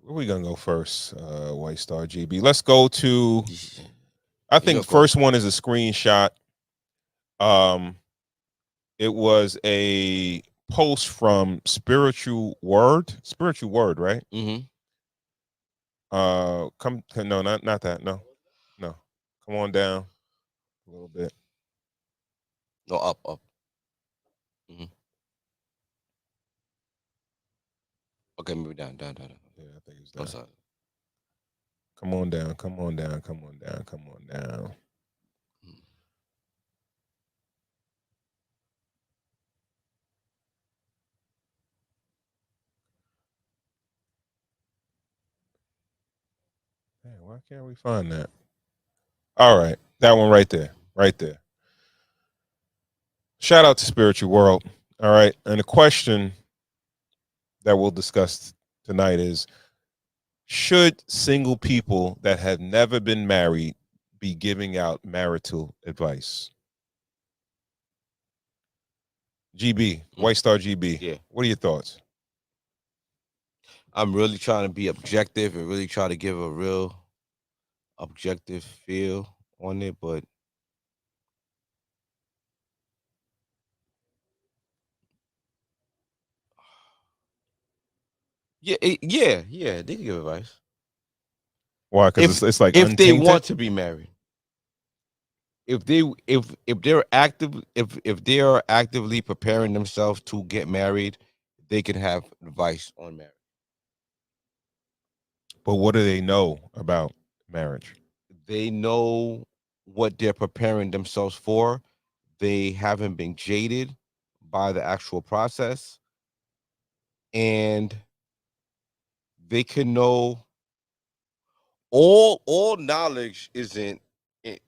where we gonna go first? White Star GB. Let's go to. I You think go. first one is a screenshot. Um, it was a post from Spiritual Word. Spiritual Word, right? Mm-hmm. No, not that. No, no. Come on down a little bit. No, up, up. Mm-hmm. Okay, maybe down, down, down, down. Yeah, I think it's I'm down. sorry. Come on down. Come on down. Come on down. Come on down. Mm. Man, why can't we find that? All right, that one right there, right there. Shout out to Spiritual World. All right, and the question that we'll discuss tonight is: should single people that have never been married be giving out marital advice? GB, Mm. White Star GB. Yeah, What are your thoughts? I'm really trying to be objective and really try to give a real objective feel on it, but yeah, yeah, they can give advice Why? Because if it's like if they untainted. want to be married. If they're active, if they are actively preparing themselves to get married, they can have advice on marriage. But what do they know about marriage? They know what they're preparing themselves for. They haven't been jaded by the actual process, and they can know all knowledge isn't i-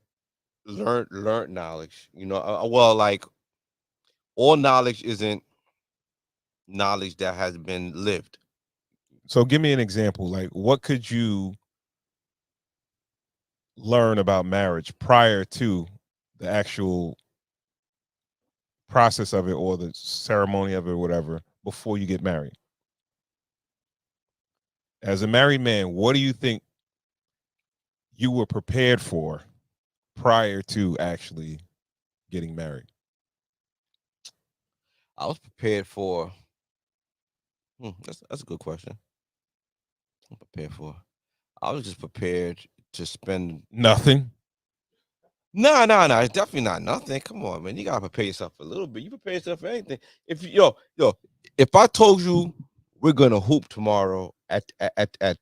learned knowledge. Well, like all knowledge isn't knowledge that has been lived. So give me an example. Like, what could you learn about marriage prior to the actual process of it or the ceremony of it or whatever before you get married? As a married man, what do you think you were prepared for prior to actually getting married? I was prepared for. That's a good question. I'm prepared for. I was just prepared to spend. Nothing. No, no, no. It's definitely not nothing. Come on, man. You gotta prepare yourself a little bit. You prepare yourself for anything. If yo, if I told you we're gonna hoop tomorrow at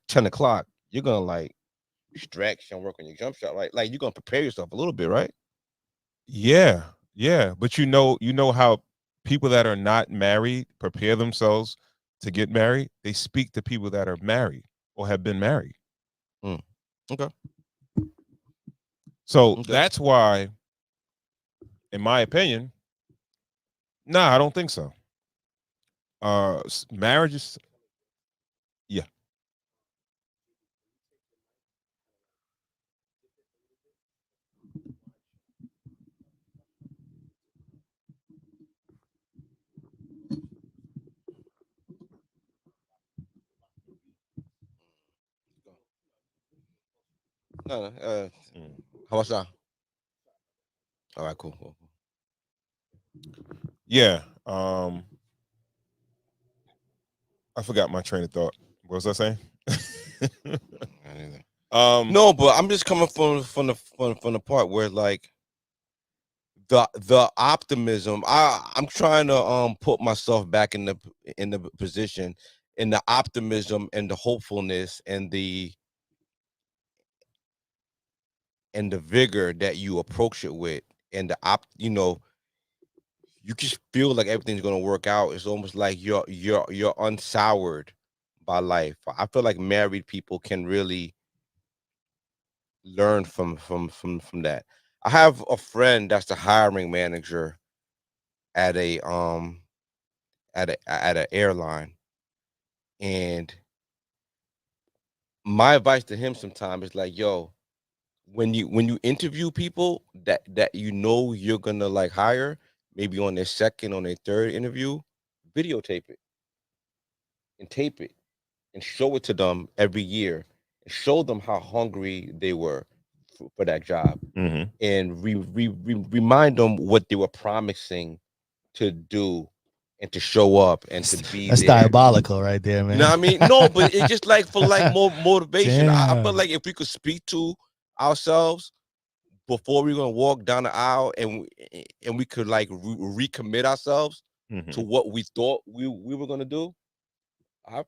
10 o'clock, you're gonna like stretch and work on your jump shot, right? Like you're gonna prepare yourself a little bit, right? Yeah, yeah. But you know how people that are not married prepare themselves to get married? They speak to people that are married or have been married. Mm. Okay. So Okay. that's why, in my opinion, nah, I don't think so. Marriage is, yeah. No, no. Mm. How much now? All right, cool, cool. Yeah. I forgot my train of thought. What was I saying? Cool. um, No, but I'm just coming from the part where like the optimism. I'm trying to put myself back in the position, in the optimism and the hopefulness and the vigor that you approach it with, and you just feel like everything's gonna work out. It's almost like you're unsoured by life. I feel like married people can really learn from that. I have a friend that's the hiring manager at a airline, and my advice to him sometimes is like, yo, when you interview people that you're gonna like hire, maybe on their second, on their third interview, videotape it and tape it and show it to them every year, and show them how hungry they were for that job, Mm-hmm. and remind them what they were promising to do and to show up and to be That's there. diabolical right there, You know man. what I mean? No, but it's just like for like more motivation. I feel Damn. like if we could speak to ourselves before we're gonna walk down the aisle, and we could like recommit ourselves to Mm-hmm. what we thought we were gonna do, I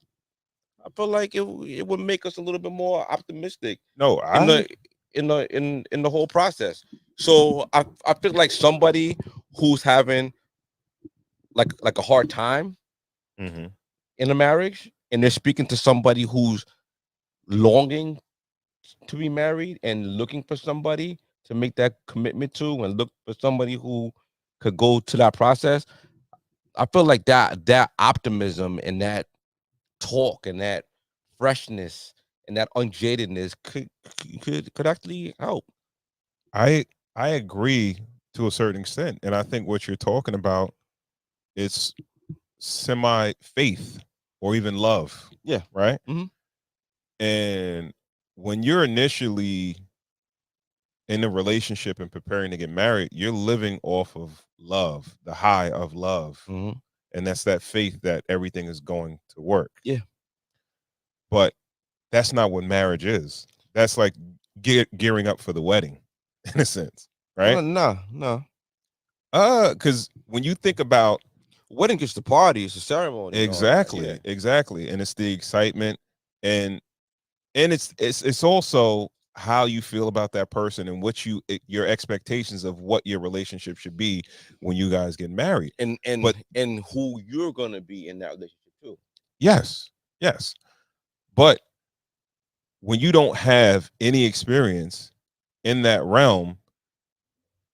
I feel like it would make us a little bit more optimistic No, in I the in the whole process. So I feel like somebody who's having like a hard time mm-hmm. in a marriage, and they're speaking to somebody who's longing to be married and looking for somebody to make that commitment to, and look for somebody who could go to that process. I feel like that optimism and that talk and that freshness and that unjadedness could actually help. I I agree to a certain extent, and I think what you're talking about is semi faith or even love, Yeah. right? Hmm. And when you're initially in a relationship and preparing to get married, you're living off of love, the high of love, Hmm. and that's that faith that everything is going to work. Yeah. But that's not what marriage is. That's like gearing up for the wedding, in a sense, right? No. Because when you think about Wedding is the party, it's a ceremony and all that. Yeah. exactly, and it's the excitement, and it's also how you feel about that person and what your expectations of what your relationship should be when you guys get married. But And who you're gonna be in that relationship too. yes, yes, but when you don't have any experience in that realm,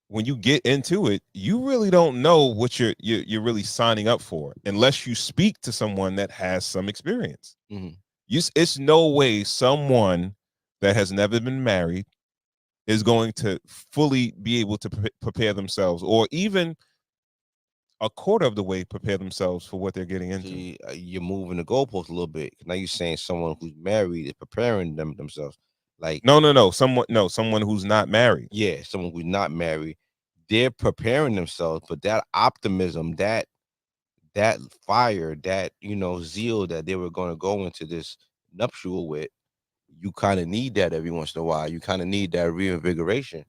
when you get into it, you really don't know what you're really signing up for unless you speak to someone that has some experience. Mhm. It's no way someone that has never been married is going to fully be able to prepare themselves, or even a quarter of the way prepare themselves for what they're getting into. See, you're moving the goalpost a little bit. Now you're saying someone who's married is preparing themselves. Like, No, someone who's not married. yeah, someone who's not married, they're preparing themselves, but that optimism, that fire, that zeal that they were going to go into this nuptial with, you kind of need that every once in a while. You kind of need that reinvigoration.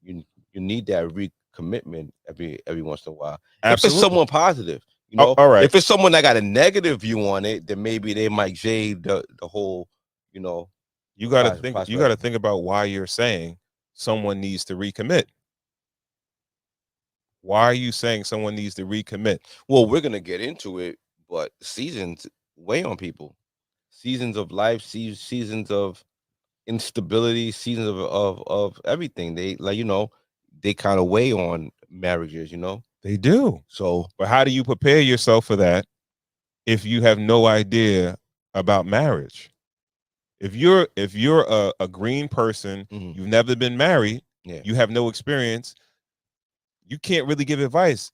You you need that recommitment every once in a while. If it's Absolutely. someone positive, Oh, all right. if it's someone that got a negative view on it, then maybe they might jade the whole, you know, You got to think. You got prospect. to think about why you're saying someone needs to recommit. Why are you saying someone needs to recommit? Well, we're gonna get into it, but seasons weigh on people. Seasons of life, seasons of instability, seasons of everything. They like they kind of weigh on marriages. They do. So But how do you prepare yourself for that if you have no idea about marriage? If you're a green person, mhm, you've never been married, yeah, you have no experience, you can't really give advice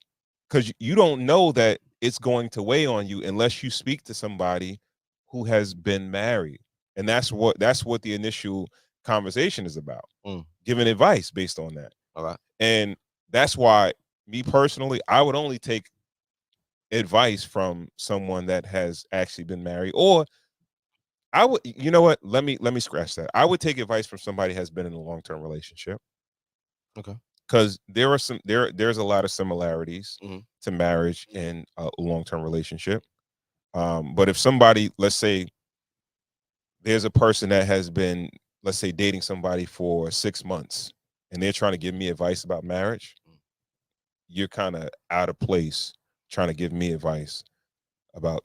because you don't know that it's going to weigh on you unless you speak to somebody who has been married. And that's what the initial conversation is about. mm, Giving advice based on that. all right, And that's why me personally, I would only take advice from someone that has actually been married, or I would, you know what, let me scratch that. I would take advice from somebody has been in a long-term relationship, okay, because there's a lot of similarities mhm, to marriage and a long-term relationship. But if somebody, let's say there's a person that has been, let's say, dating somebody for 6 months and they're trying to give me advice about marriage, you're kind of out of place trying to give me advice about